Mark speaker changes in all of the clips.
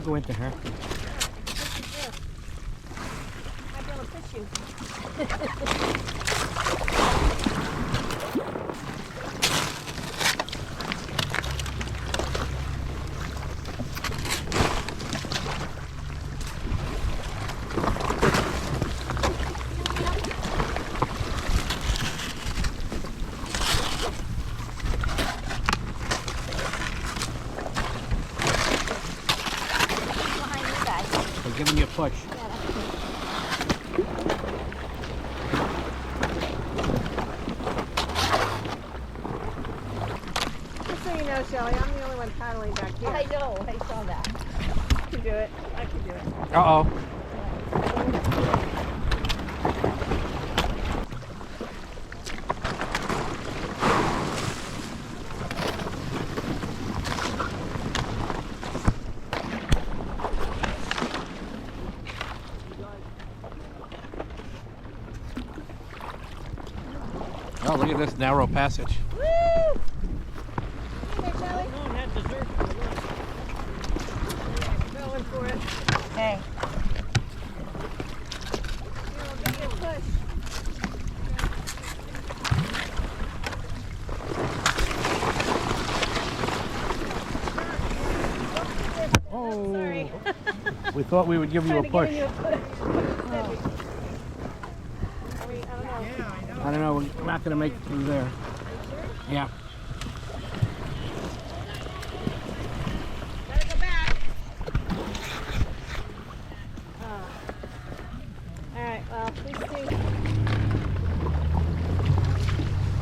Speaker 1: go into her.
Speaker 2: I'll be able to push you. Behind you guys.
Speaker 1: We're giving you a push.
Speaker 2: Just so you know, Shelly, I'm the only one paddling back here.
Speaker 3: I know, I saw that.
Speaker 2: I can do it. I can do it.
Speaker 1: Uh-oh. Oh, look at this narrow passage.
Speaker 2: Woo! Hey, Shelly. Going for it.
Speaker 3: Hey.
Speaker 2: Here, I'll give you a push.
Speaker 1: Oh,
Speaker 2: Sorry.
Speaker 1: we thought we would give you a
Speaker 2: Trying
Speaker 1: push.
Speaker 2: to give you a push. I mean, I don't know.
Speaker 1: I don't know, we're not going to make it through there. Yeah.
Speaker 2: Gotta go back. All right, well, please see.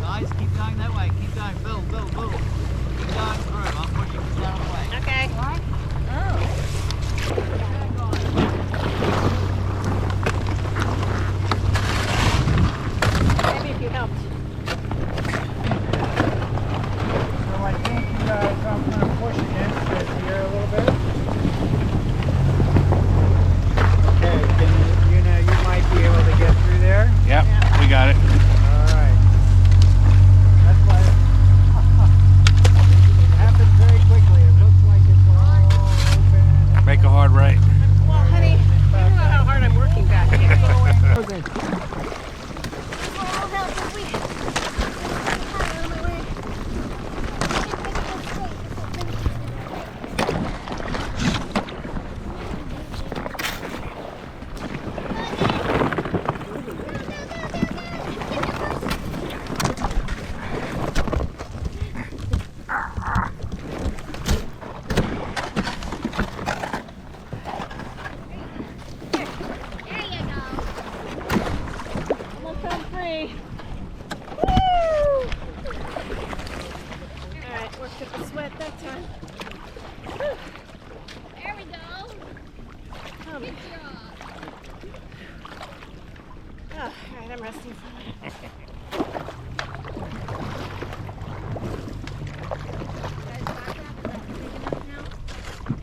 Speaker 4: Guys, keep going that way. Keep going. Bill. Keep going through. I'm pushing the down way.
Speaker 2: Okay.
Speaker 3: What? Oh.
Speaker 2: Maybe if you helped.
Speaker 1: So I think you guys, I'm going to push against this here a little bit. Okay, you know, you might be able to get through there. Yep, we got it. All right. That's why it happens very quickly. It looks like it's all open. Make a hard right.
Speaker 2: Well, honey, you don't know how hard I'm working back here.
Speaker 1: Okay.
Speaker 3: Well, help if we... Hi, on my way.
Speaker 2: Almost home free. Woo! All right, worked up a sweat that time. Whew.
Speaker 3: There we go.
Speaker 2: Oh,
Speaker 3: Good job.
Speaker 2: all right, I'm resting for a minute.